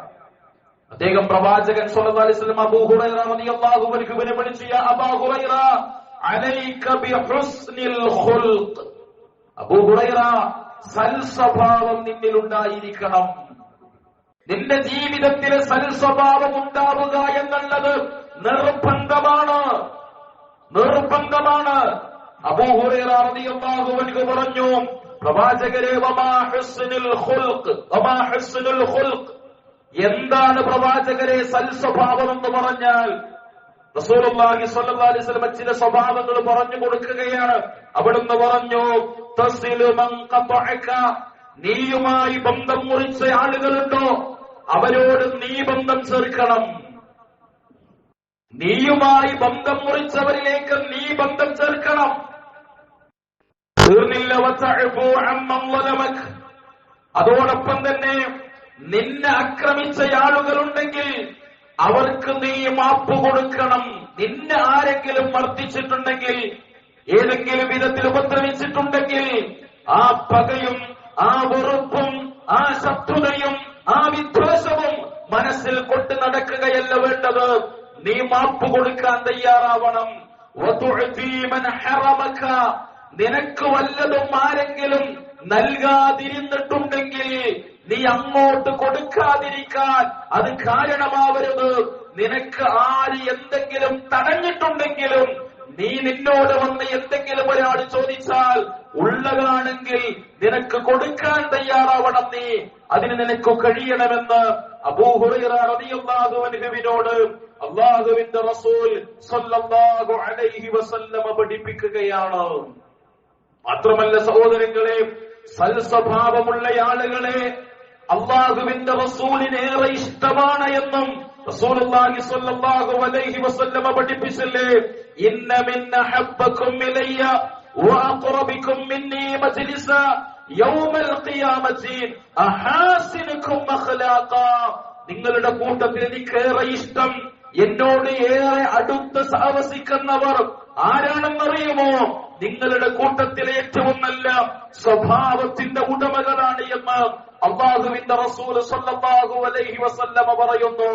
അദ്ദേഹം പ്രവാചകൻ സ്വല്ലല്ലാഹു അലൈഹി വസല്ലം അബൂ ഹുറൈറ റളിയല്ലാഹു അൻഹുവിനെ വിളിച്ചു, യാ അബൂ ഹുറൈറ അലൈക ബിഹുസ്നിൽ ഖുൽഖ്. അബൂ ഹുറൈറ സൽസ്വഭാവം നിന്നിലുണ്ടായിരിക്കണം. നിന്റെ ജീവിതത്തിലെ സൽസ്വഭാവം ഉണ്ടാവുക എന്നുള്ളത് നിർബന്ധമാണ്. അബൂ ഹുറൈറ റളിയല്ലാഹു അൻഹു പറഞ്ഞു, പ്രവാചകരെ വമാ ഹുസ്നുൽ ഖുൽഖ്, എന്താണ് പ്രവാചകരെ സൽസ്വഭാവം എന്ന് പറഞ്ഞാൽ? റസൂലുള്ളാഹി സ്വല്ലല്ലാഹു അലൈഹി വസല്ലം ചില സ്വഭാവങ്ങൾ പറഞ്ഞു കൊടുക്കുകയാണ്. അവിടുന്ന് പറഞ്ഞു, തസിലു മൻ ഖതഅക, നീയുമായി ബന്ധം മുറിച്ച ആളുകളുണ്ടോ അവരോട് നീ ബന്ധം ചേർക്കണം. നീയുമായി ബന്ധം മുറിച്ചവരിലേക്ക് നീ ബന്ധം ചേർക്കണം. തീർന്നില്ല, വതഅഫു അമ്മൻ ളലമക, അതോടൊപ്പം തന്നെ നിന്നെ ആക്രമിച്ച ആളുകളുണ്ടെങ്കിൽ അവർക്ക് നീ മാപ്പ് കൊടുക്കണം. നിന്നെ ആരെങ്കിലും മർദ്ദിച്ചിട്ടുണ്ടെങ്കിൽ, ഏതെങ്കിലും വിധത്തിൽ ഉപദ്രവിച്ചിട്ടുണ്ടെങ്കിൽ ആ പകയും ആ വെറുപ്പും ആ ശത്രുതയും ആ വിദ്വേഷവും മനസ്സിൽ കൊണ്ടു നടക്കുകയല്ല വേണ്ടത്. നീ മാപ്പ് കൊടുക്കാൻ തയ്യാറാവണം. നിനക്ക് വല്ലതും ആരെങ്കിലും നൽകാതിരുന്നിട്ടുണ്ടെങ്കിൽ നീ അങ്ങോട്ട് കൊടുക്കാതിരിക്കാൻ അത് കാരണമാവരുത്. നിനക്ക് ആര് എന്തെങ്കിലും തടഞ്ഞിട്ടുണ്ടെങ്കിലും നീ നിന്നോട് വന്ന് എന്തെങ്കിലും ഒരാൾ ചോദിച്ചാൽ ഉള്ളതാണെങ്കിൽ നിനക്ക് കൊടുക്കാൻ തയ്യാറാവണം. നീ അതിന് നിനക്ക് കഴിയണമെന്ന് അബൂ ഹുറൈറ റളിയല്ലാഹു അൻഹുവിനോട് അല്ലാഹുവിന്റെ റസൂൽ സ്വല്ലല്ലാഹു അലൈഹി വസല്ലമ പഠിപ്പിക്കുകയാണ്. മാത്രമല്ല സഹോദരങ്ങളെ, സൽസ്വഭാവമുള്ള ആളുകളെ അല്ലാഹുവിന്റെ റസൂലിനേറെ ഇഷ്ടമാണ് എന്നും റസൂലുള്ളാഹി സ്വല്ലല്ലാഹു അലൈഹി വസല്ലമ പഠിപ്പിച്ചില്ലേ? ഇന്ന മിൻ അഹബ്ബകും ഇലയ്യ വഅഖറബകും മിന്നി മജ്ലിസ യൗമൽ ഖിയാമത്തി അഹാസിനുകും അഖ്ലാഖ. നിങ്ങളുടെ കൂട്ടത്തിൽ എനിക്കേറെ ഇഷ്ടം, എന്നോട് ഏറെ അടുത്ത് സഹവസിക്കുന്നവർ ആരാണെന്നറിയുമോ? നിങ്ങളുടെ കൂട്ടത്തിലെ ഏറ്റവും നല്ല സ്വഭാവത്തിന്റെ ഉടമകളാണ് എന്ന് അല്ലാഹുവിന്റെ റസൂൽ സ്വല്ലല്ലാഹു അലൈഹി വസല്ലമ പറയുന്നു.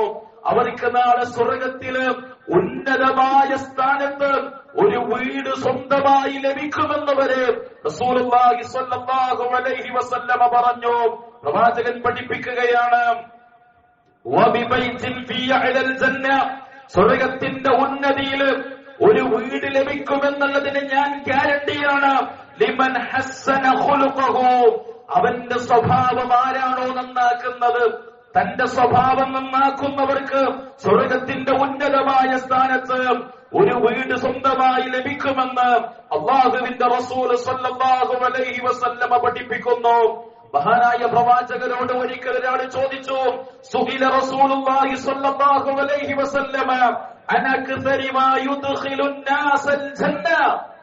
അവർക്ക് നാളെ സ്വർഗ്ഗത്തില് ഉന്നതമായ സ്ഥാനത്ത് ഒരു വീട് സ്വന്തമായി ലഭിക്കുമെന്ന് വരെ റസൂലുള്ളാഹി സ്വല്ലല്ലാഹു അലൈഹി വസല്ലമ പറഞ്ഞു. പ്രവാചകൻ പഠിപ്പിക്കുകയാണ്, വബിബൈതിൻ ഫീ അലൽ ജന്ന, സ്വർഗ്ഗത്തിന്റെ ഉന്നതിയിൽ ഒരു വീട് ലഭിക്കുമെന്നുള്ളതിന് ഞാൻ ഗ്യാരണ്ടിയാണ്. ലിമൻ ഹസ്സന ഖുലുഖഹു, അവന്റെ സ്വഭാവം ആരാണോ നന്നാക്കുന്നത്, തന്റെ സ്വഭാവം നന്നാക്കുന്നവർക്ക് സ്വർഗ്ഗത്തിന്റെ ഉന്നതമായ സ്ഥാനത്ത് ഒരു വീട് സ്വന്തമായി ലഭിക്കുമെന്ന് അല്ലാഹുവിന്റെ റസൂൽ സ്വല്ലല്ലാഹു അലൈഹി വസല്ലമ പഠിപ്പിക്കുന്നു. മഹാനായ പ്രവാചകരോട് ഒരിക്കൽ ഒരാൾ ചോദിച്ചു, സുഹില റസൂലുള്ളാഹി സ്വല്ലല്ലാഹു അലൈഹി വസല്ലമ അനക്സരി മാ യുദ്ഖിലുൻ നാസൽ ജന്ന,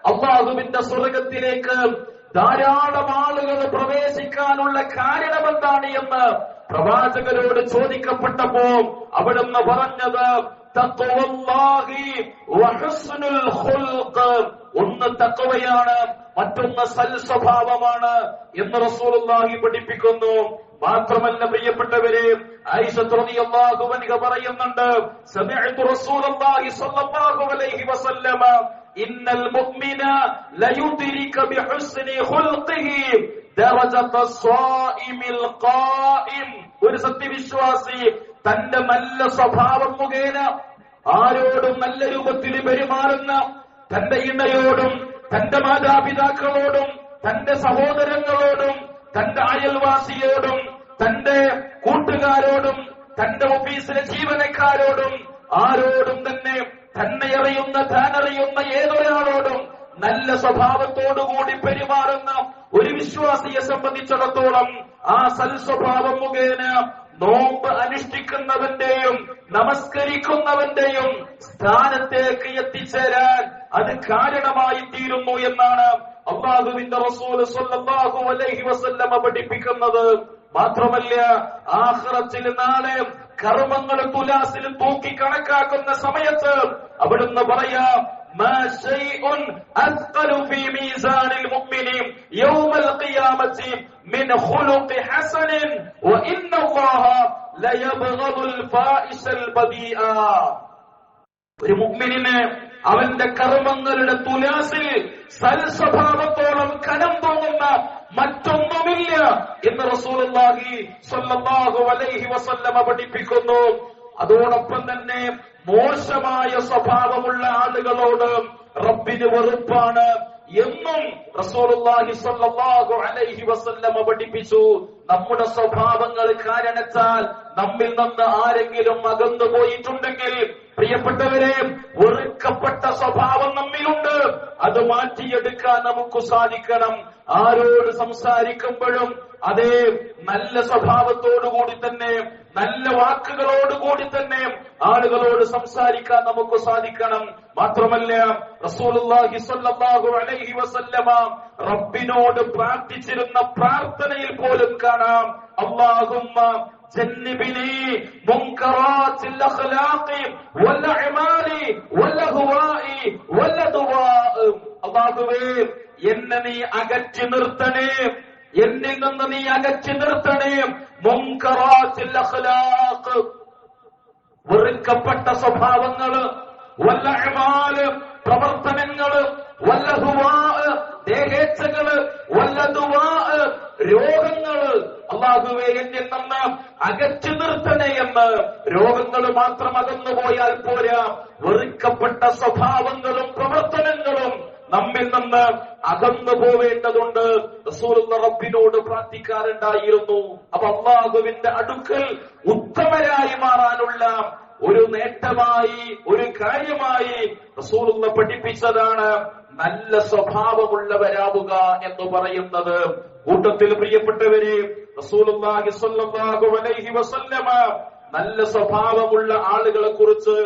അല്ലാഹുവിന്റെ സ്വർഗ്ഗത്തിലേക്ക് ധാരാളം ആളുകൾ പ്രവേശിക്കാനുള്ള കാരണമെന്താണ് എന്ന് പ്രവാചകരോട് ചോദിക്കപ്പെട്ടപ്പോ അവിടുന്ന് പറഞ്ഞത് തഖ്വല്ലാഹി വഹുസ്നുൽ ഖുൽഖ്, ഒന്ന് തഖ്വയാണ്, മറ്റൊന്ന് സൽസ്വഭാവമാണ് എന്ന് റസൂലുള്ളാഹി പഠിപ്പിക്കുന്നു. മാത്രമല്ല പ്രിയപ്പെട്ടവരെ, ആയിഷ റളിയല്ലാഹു അൻഹ പറയുന്നുണ്ട്, സമിഅതു റസൂലുള്ളാഹി സ്വല്ലല്ലാഹു അലൈഹി വസല്ലമ ഇന്നൽ മുഅ്മിന ലയുദ്രിക ബിഹുസ്നി ഖുൽഖിഹി ദറജത സ്വായിമിൽ ഖായിം. ഒരു സത്യവിശ്വാസി തന്റെ നല്ല സ്വഭാവം മുഖേന ആരോടും നല്ല രൂപത്തിൽ പെരുമാറുന്ന, തന്റെ ഇണയോടും തന്റെ മാതാപിതാക്കളോടും തന്റെ സഹോദരങ്ങളോടും തന്റെ അയൽവാസിയോടും തന്റെ കൂട്ടുകാരോടും തന്റെ ഓഫീസിലെ ജീവനക്കാരോടും ആരോടും തന്നെ തന്നെ അറിയുന്ന താനറിയുന്ന ഏതൊരാളോടും നല്ല സ്വഭാവത്തോടുകൂടി പെരുമാറുന്ന ഒരു വിശ്വാസിയെ സംബന്ധിച്ചിടത്തോളം ആ സൽസ്വഭാവം മുഖേന നോമ്പ് അനുഷ്ഠിക്കുന്നവന്റെയും നമസ്കരിക്കുന്നവന്റെയും സ്ഥാനത്തേക്ക് എത്തിച്ചേരാൻ അത് കാരണമായി തീരുന്നു എന്നാണ് അല്ലാഹുവിന്റെ റസൂൽ സ്വല്ലല്ലാഹു അലൈഹി വസല്ലമ പഠിപ്പിക്കുന്നത്. മാത്രമല്ല, ആഖിറത്തിൽ നാളെ കർമ്മങ്ങൾ തുലാസിൽ തൂക്കി കണക്കാക്കുന്ന സമയത്ത് അവിടുന്ന് പറയാം, മാ ശൈഉൻ അസ്ഖലു ഫീ മീസാനിൽ മുഅ്മിനി യൗമൽ ഖിയാമത്തി മിൻ ഖുലുഖി ഹസനിൻ വ ഇന്നല്ലാഹ ലയബ്ഗദുൽ ഫായിശൽ ബദീആ. ഒരു മുഅ്മിനിന് അവന്റെ കർമ്മങ്ങളുടെ തുലാസിൽ സൽസ്വഭാവത്തോളം കനം തോന്നുന്ന മറ്റൊന്നുമില്ല എന്ന് റസൂലുള്ളാഹി സ്വല്ലല്ലാഹു അലൈഹി വസല്ലമ പഠിപ്പിക്കുന്നു. അതോടൊപ്പം തന്നെ മോശമായ സ്വഭാവമുള്ള ആളുകളോട് റബ്ബിന് വെറുപ്പാണ് എന്നും റസൂലുള്ളാഹി സ്വല്ലല്ലാഹു അലൈഹി വസല്ലമ പഠിപ്പിച്ചു. നമ്മുടെ സ്വഭാവങ്ങൾ കാരണത്താൽ നമ്മിൽ നിന്ന് ആരെങ്കിലും അകന്നു പോയിട്ടുണ്ടെങ്കിൽ, പ്രിയപ്പെട്ടവരെ, വെറുക്കപ്പെട്ട സ്വഭാവം നമ്മിലുണ്ട്. അത് മാറ്റിയെടുക്കാൻ നമുക്ക് സാധിക്കണം. ആരോട് സംസാരിക്കുമ്പോഴും അതേ നല്ല സ്വഭാവത്തോടുകൂടി തന്നെ, നല്ല വാക്കുകളോടുകൂടി തന്നെ ആളുകളോട് സംസാരിക്കാൻ നമുക്ക് സാധിക്കണം. മാത്രമല്ല, റസൂലുള്ളാഹി സ്വല്ലല്ലാഹു അലൈഹി വസല്ലമ റബ്ബിനോട് പ്രാർത്ഥിച്ചിരുന്ന പ്രാർത്ഥനയിൽ പോലും കാണാം, അല്ലാഹുമ്മ ജന്നിബിനി മുൻകറാത്തിൽ അഖ്ലാഖി വൽ അഅമാലി വൽ അഹ്വാഇ വൽ അദ്വാ. അല്ലാഹുവേ, എന്നെ നീ അകറ്റി നിർത്തണേ, എന്നിൽ നിന്ന് നീ അകറ്റി നിർത്തണേ. മുൻകറാത്തിൽ അഖ്ലാഖ്, വെറുക്കപ്പെട്ട സ്വഭാവങ്ങള്, വൽ അഅമാല്, പ്രവർത്തനങ്ങള്, വൽ അഹ്വാ, ദേഹേച്ഛകള്, വൽ അദ്വാ, രോഗങ്ങള്. അല്ലാഹുവേ, എന്നിൽ നിന്ന് അകറ്റി നിർത്തണേ എന്ന്. രോഗങ്ങൾ മാത്രം അകന്നുപോയാൽ പോരാ, വെറുക്കപ്പെട്ട സ്വഭാവങ്ങളും പ്രവർത്തനങ്ങളും നമ്മിൽ നിന്ന് അകന്നു പോവേണ്ടതുണ്ട്. റസൂലുള്ളാഹി റബ്ബിനോട് പ്രാർത്ഥിക്കാറുണ്ടായിരുന്നു. അപ്പൊ അല്ലാഹുവിന്റെ അടുക്കൽ ഉത്തമരായി മാറാനുള്ള ഒരു നേട്ടമായി, ഒരു കാര്യമായി റസൂലുള്ളാഹി പഠിപ്പിച്ചതാണ് നല്ല സ്വഭാവമുള്ളവരാവുക എന്ന് പറയുന്നത്. കൂട്ടത്തിൽ പ്രിയപ്പെട്ടവരെ, റസൂലുള്ളാഹി സ്വല്ലല്ലാഹു അലൈഹി വസല്ലമ നല്ല സ്വഭാവമുള്ള ആളുകളെ കുറിച്ച്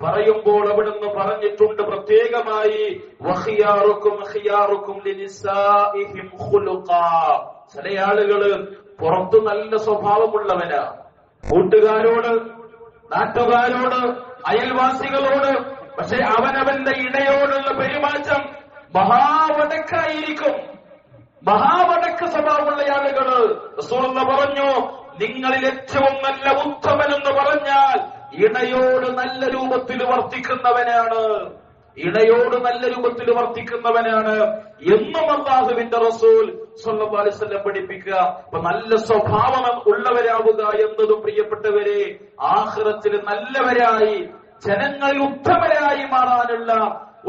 പറയുമ്പോൾ അവിടുന്ന് പറഞ്ഞിട്ടുണ്ട് പ്രത്യേകമായി, വഖിയാറുക്കും ഖിയാറുക്കും ലിനിസാഇഹിം ഖുലുഖാ. ചില ആളുകള് പുറത്ത് നല്ല സ്വഭാവമുള്ളവനാ, കൂട്ടുകാരോട്, നാട്ടുകാരോട്, അയൽവാസികളോട്, പക്ഷെ അവനവന്റെ ഇണയോടുള്ള പെരുമാറ്റം മഹാവടക്കായിരിക്കും. മഹാവടക്ക് സ്വഭാവമുള്ള ആളുകള് റസൂലുള്ളാഹി പറഞ്ഞു, നിങ്ങളിൽ ഏറ്റവും നല്ല ഉത്തമൻ എന്ന് പറഞ്ഞാൽ ഇണയോട് നല്ല രൂപത്തിൽ വർത്തിക്കുന്നവനാണ്, ഇണയോട് നല്ല രൂപത്തിൽ വർത്തിക്കുന്നവനാണ് എന്നും അല്ലാഹുവിന്റെ റസൂൽ സ്വല്ലല്ലാഹു അലൈഹി വസല്ലം പഠിപ്പിക്കുക. അപ്പൊ നല്ല സ്വഭാവം ഉള്ളവരാവുക എന്നതും പ്രിയപ്പെട്ടവരെ, ആഖിറത്തിൽ നല്ലവരായി, ജനങ്ങളിൽ ഉത്തമരായി മാറാനുള്ള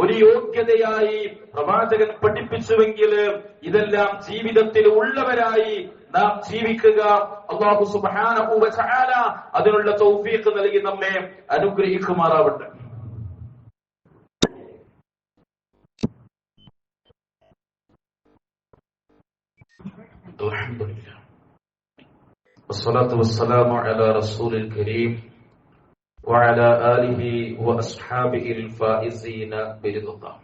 ഒരു യോഗ്യതയായി പ്രവാചകൻ പഠിപ്പിച്ചുവെങ്കിൽ ഇതെല്ലാം ജീവിതത്തിൽ ഉള്ളവരായി നാം ജീവിക്കുക. അല്ലാഹു സുബ്ഹാനഹു വ തആല അതിനുള്ള തൗഫീഖ് നൽകി നമ്മെ അനുഗ്രഹിക്കുമാറാവട്ടെ. അൽഹംദുലില്ലാഹ് വസ്സലാത്തു വസ്സലാമു അലാ റസൂലിൽ കരീം വഅലാ ആലിഹി വഅസ്ഹാബിഹിൽ ഫായിസീന ബിറിദ്വാൻ.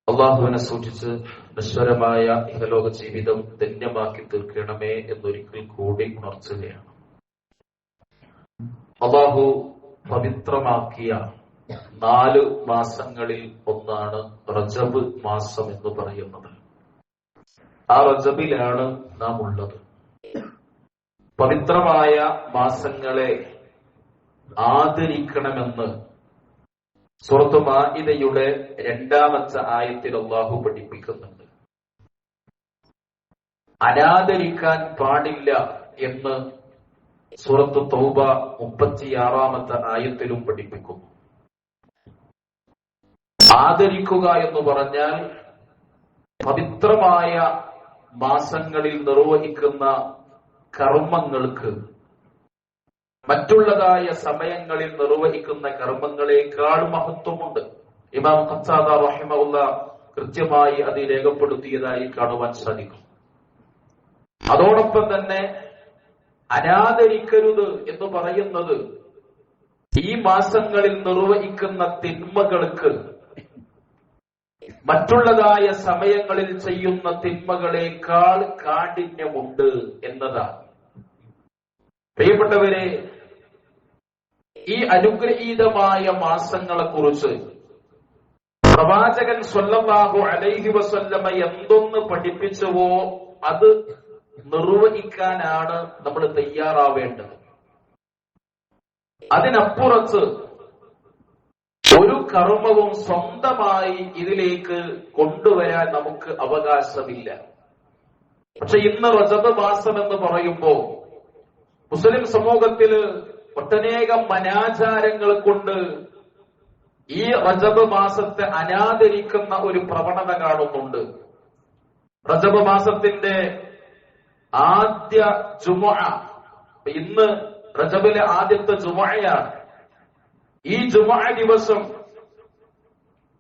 അല്ലാഹുവിനെ സൂക്ഷിച്ച് നശ്വരമായ ഇഹലോക ജീവിതം ധന്യമാക്കി തീർക്കണമേ എന്നൊരിക്കൽ കൂടി ഉണർത്തുകയാണ്. അല്ലാഹു പവിത്രമാക്കിയ 4 മാസങ്ങളിൽ ഒന്നാണ് റജബ് മാസം എന്ന് പറയുന്നത്. ആ റജബിലാണ് നാം ഉള്ളത്. പവിത്രമായ മാസങ്ങളെ ആദരിക്കണമെന്ന് സൂറത്ത് മാഇദയുടെ 2-ാമത്തെ ആയത്തിൽ അല്ലാഹു പഠിപ്പിക്കുന്നുണ്ട്. അനാദരിക്കാൻ പാടില്ല എന്ന് സൂറത്ത് തൗബ 36-ാമത്തെ ആയത്തിലും പഠിപ്പിക്കുന്നു. ആദരിക്കുക എന്ന് പറഞ്ഞാൽ പവിത്രമായ മാസങ്ങളിൽ നിർവഹിക്കുന്ന കർമ്മങ്ങൾക്ക് മറ്റുള്ളതായ സമയങ്ങളിൽ നിർവഹിക്കുന്ന കർമ്മങ്ങളെക്കാൾ മഹത്വമുണ്ട്. ഇമാം ഖത്താദ റഹിമഹുല്ലാഹ് കൃത്യമായി അത് രേഖപ്പെടുത്തിയതായി കാണുവാൻ സാധിക്കും. അതോടൊപ്പം തന്നെ അനാദരിക്കരുത് എന്ന് പറയുന്നത് ഈ മാസങ്ങളിൽ നിർവഹിക്കുന്ന തിന്മകൾക്ക് മറ്റുള്ളതായ സമയങ്ങളിൽ ചെയ്യുന്ന തിന്മകളേക്കാൾ കാഠിന്യമുണ്ട് എന്നതാണ്. പ്രിയപ്പെട്ടവരെ, ഈ അനുഗ്രഹീതമായ മാസങ്ങളെ കുറിച്ച് പ്രവാചകൻ സ്വല്ലല്ലാഹു അലൈഹി വസല്ലമ എന്തൊന്ന് പഠിപ്പിച്ചുവോ അത് നിർവഹിക്കാനാണ് നമ്മൾ തയ്യാറാവേണ്ടത്. അതിനപ്പുറത്ത് ഒരു കർമ്മവും സ്വന്തമായി ഇതിലേക്ക് കൊണ്ടുവരാൻ നമുക്ക് അവകാശമില്ല. പക്ഷെ ഇന്ന് റജബ് മാസം എന്ന് പറയുമ്പോ മുസ്ലിം സമൂഹത്തിൽ ഒട്ടനേകം അനാചാരങ്ങൾ കൊണ്ട് ഈ റജബ് മാസത്തെ അനാദരിക്കുന്ന ഒരു പ്രവണത കാണുന്നുണ്ട്. റജബ് മാസത്തിന്റെ ആദ്യ ജുമുഅ, ഇന്ന് റജബിലെ ആദ്യത്തെ ജുമുഅയാണ്. ഈ ജുമുഅ ദിവസം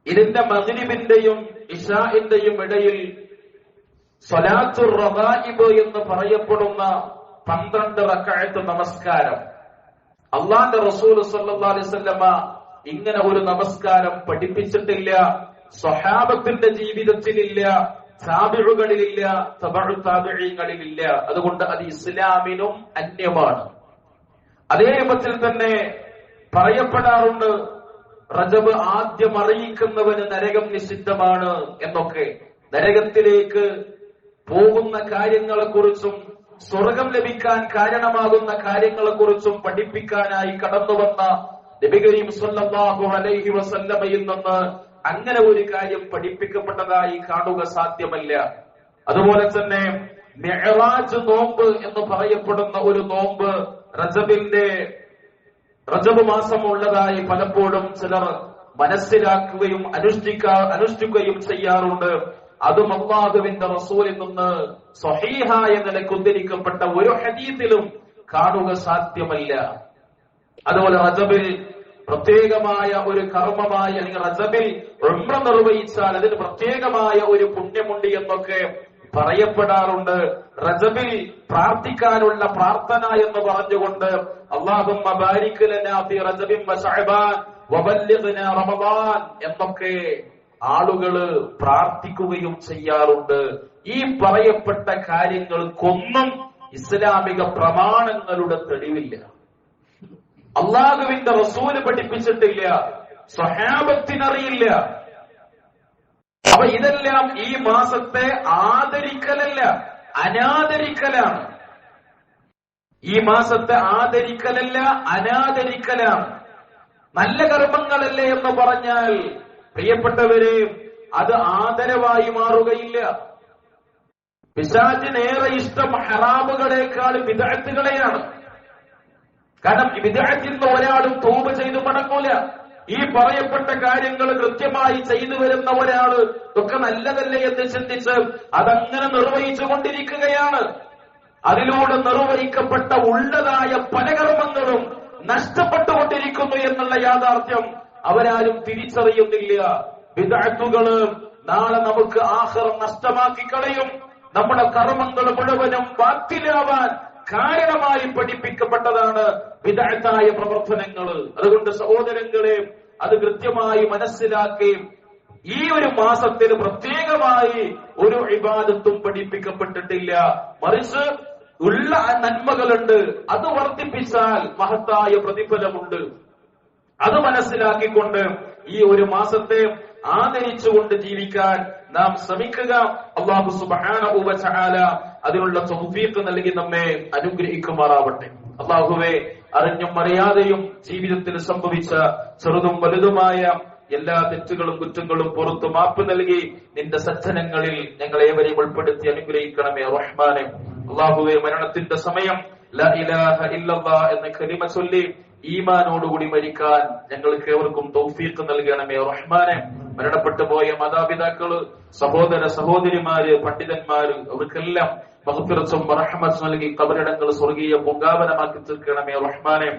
ഇതിന്റെ മഗ്രിബിന്റെയും ഇശാഇന്റെയും ഇടയിൽ സ്വലാത്തുർ റഗായിബ് എന്ന് പറയപ്പെടുന്ന 12 റക്അത്ത് നമസ്കാരം, അള്ളാന്റെ റസൂൽ സല്ലല്ലാഹു അലൈഹി വസല്ലമ ഇങ്ങനെ ഒരു നമസ്കാരം പഠിപ്പിച്ചിട്ടില്ല. സ്വഹാബത്തിന്റെ ജീവിതത്തിലില്ല, താബിഉകളിലില്ല, തബഉ താബിഈങ്ങളിലില്ല. അതുകൊണ്ട് അത് ഇസ്ലാമിനും അന്യമാണ്. അതേ രൂപത്തിൽ തന്നെ പറയപ്പെടാറുണ്ട്, റജബ് ആദ്യം അറിയിക്കുന്നവന് നരകം നിഷിദ്ധമാണ് എന്നൊക്കെ. നരകത്തിലേക്ക് പോകുന്ന കാര്യങ്ങളെക്കുറിച്ചും സ്വർഗം ലഭിക്കാൻ കാരണമാകുന്ന കാര്യങ്ങളെക്കുറിച്ചും പഠിപ്പിക്കാനായി കടന്നുവന്ന നബി കരീം സ്വല്ലല്ലാഹു അലൈഹി വസല്ലമയിൽ നിന്ന് അങ്ങനെ ഒരു കാര്യം പഠിപ്പിക്കപ്പെട്ടതായി കാണുക സാധ്യമല്ല. അതുപോലെ തന്നെ മിഅ്റാജ് നോമ്പ് എന്ന് പറയപ്പെടുന്ന ഒരു നോമ്പ് റജബ് മാസം ഉള്ളതായി പലപ്പോഴും ചിലർ മനസ്സിലാക്കുകയും അനുഷ്ഠിക്കുകയും ചെയ്യാറുണ്ട്. അതും അല്ലാഹുവിന്റെ റസൂലിൽ നിന്ന് സ്വഹീഹായ നിലയ്ക്ക് ഉദ്ധരിക്കപ്പെട്ട ഒരു ഹദീസിലും കാണുക സാധ്യമല്ല. അതുപോലെ റജബിൽ പ്രത്യേകമായ ഒരു കർമ്മമായി, അല്ലെങ്കിൽ റജബിൽ ഉംറ നിർവഹിച്ചാൽ അതിന് പ്രത്യേകമായ ഒരു പുണ്യമുണ്ട് എന്നൊക്കെ പറയപ്പെടാറുണ്ട്. റജബിൽ പ്രാർത്ഥിക്കാനുള്ള പ്രാർത്ഥന എന്ന് പറഞ്ഞുകൊണ്ട് അല്ലാഹുമ്മ ബാരിക് ലനാ ഫീ റജബിൻ വ ശഅബാൻ വബല്ലിഗ്നാ റമളാൻ എന്നൊക്കെ ആളുകള് പ്രാർത്ഥിക്കുകയും ചെയ്യാറുണ്ട്. ഈ പറയപ്പെട്ട കാര്യങ്ങൾക്കൊന്നും ഇസ്ലാമിക പ്രമാണങ്ങളുടെ തെളിവില്ല. അള്ളാഹുവിന്റെ റസൂല് പഠിപ്പിച്ചിട്ടില്ല, സ്വഹാബത്തിനറിയില്ല. അപ്പൊ ഇതെല്ലാം ഈ മാസത്തെ ആദരിക്കലല്ല, അനാദരിക്കലാണ്. ഈ മാസത്തെ ആദരിക്കലല്ല, അനാദരിക്കലാണ്. നല്ല കർമ്മങ്ങളല്ലേ എന്ന് പറഞ്ഞാൽ പ്രിയപ്പെട്ടവരെ അത് ആദരവായി മാറുകയില്ല. പിശാചിനേറെ ഇഷ്ടം ഹറാമുകളെക്കാൾ ബിദ്അത്തുകളെയാണ്. കാരണം ബിദ്അത്തിൽ നിന്ന് ഒരാളും തൗബ ചെയ്തു മടങ്ങൂല. ഈ പറയപ്പെട്ട കാര്യങ്ങൾ കൃത്യമായി ചെയ്തു വരുന്ന ഒരാള് ഒക്കെ നല്ലതല്ലേ എന്ന് ചിന്തിച്ച് അതങ്ങനെ നിർവഹിച്ചു കൊണ്ടിരിക്കുകയാണ്. അതിലൂടെ നിർവഹിക്കപ്പെട്ട ഉള്ളതായ പല കർമ്മങ്ങളും നഷ്ടപ്പെട്ടുകൊണ്ടിരിക്കുന്നു എന്നുള്ള യാഥാർത്ഥ്യം അവരാരും തിരിച്ചറിയുന്നില്ല. ബിദ്അത്തുകള് നാളെ നമുക്ക് ആഖിറം നഷ്ടമാക്കി കളയും. നമ്മുടെ കർമ്മങ്ങൾ മുഴുവനും ബാത്തിലാവാൻ കാരണമായി പഠിപ്പിക്കപ്പെട്ടതാണ് ബിദ്അത്തായ പ്രവർത്തനങ്ങൾ. അതുകൊണ്ട് സഹോദരങ്ങളെ, അത് കൃത്യമായി മനസ്സിലാക്കി ഈ ഒരു മാസത്തിൽ പ്രത്യേകമായി ഒരു ഇബാദത്തും പഠിപ്പിക്കപ്പെട്ടിട്ടില്ല. മറിച്ച് ഉള്ള നന്മകളുണ്ട്, അത് വർദ്ധിപ്പിച്ചാൽ മഹത്തായ പ്രതിഫലമുണ്ട്. അത് മനസ്സിലാക്കിക്കൊണ്ട് ഈ ഒരു മാസത്തെ ആദരിച്ചുകൊണ്ട് ജീവിക്കാൻ നാം ശ്രമിക്കുക. അല്ലാഹു സുബ്ഹാനഹു വ തആല അതിനുള്ള തൗഫീഖ് നൽകി നമ്മെ അനുഗ്രഹിക്കുമാറാവട്ടെ. അല്ലാഹുവേ, അറിഞ്ഞും അറിയാതെയും ജീവിതത്തിൽ സംഭവിച്ച ചെറുതും വലുതുമായ എല്ലാ തെറ്റുകളും കുറ്റങ്ങളും പുറത്തു മാപ്പ് നൽകി നിന്റെ സജ്ജനങ്ങളിൽ ഞങ്ങൾ ഏവരെയും ഉൾപ്പെടുത്തി അനുഗ്രഹിക്കണമേ റഹ്മാനെ. അല്ലാഹുവേ, മരണത്തിന്റെ സമയം ലാ ഇലാഹ ഇല്ലല്ലാഹ് എന്ന കലിമ ചൊല്ലി ഈമാനോടുകൂടി മരിക്കാൻ ഞങ്ങൾക്ക് ഏവർക്കും തൗഫീഖ് നൽകണമേ റഹ്മാനെ. മരണപ്പെട്ടു പോയ മാതാപിതാക്കള്, സഹോദര സഹോദരിമാര്, പണ്ഡിതന്മാര്, അവർക്കെല്ലാം മഗ്ഫിറത്തും റഹ്മത്തും നൽകി ഖബറിടങ്ങൾ സ്വർഗീയ പൂങ്കാവനമാക്കി തീർക്കണമേ റഹ്മാനെ.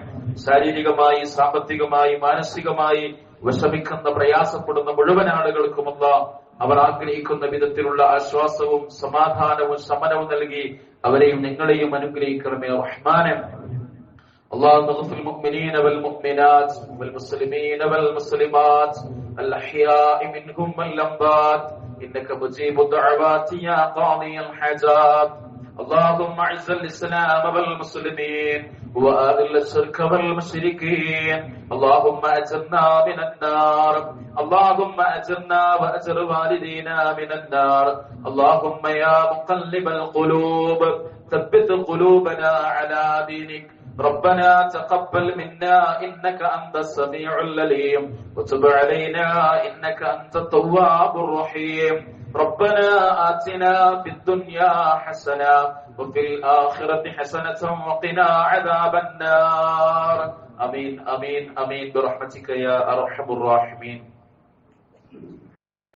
ശാരീരികമായി, സാമ്പത്തികമായി, മാനസികമായി വിഷമിക്കുന്ന പ്രയാസപ്പെടുന്ന മുഴുവൻ ആളുകൾക്കും അല്ലാഹ് അവർ ആഗ്രഹിക്കുന്ന വിധത്തിലുള്ള ആശ്വാസവും സമാധാനവും ശമനവും നൽകി അവരെയും നിങ്ങളെയും അനുഗ്രഹിക്കണമേ റഹ്മാനെ. اللهم اغفر للمؤمنين والمؤمنات والمسلمين والمسلمات الأحياء منهم والأموات إنك مجيب الدعوات يا قاضي الحاجات. اللهم اعز الإسلام والمسلمين وأذل الشرك والمشركين. اللهم أجرنا من النار. اللهم أجرنا وأجر والدينا من النار. اللهم يا مقلب القلوب ثبت قلوبنا على دينك. ربنا تقبل منا إنك أنت السميع العليم وتب علينا إنك أنت التواب الرحيم. ربنا آتنا في الدنيا حسنة وفي الآخرة حسنة وقنا عذاب النار. آمين آمين آمين برحمتك يا أرحم الراحمين.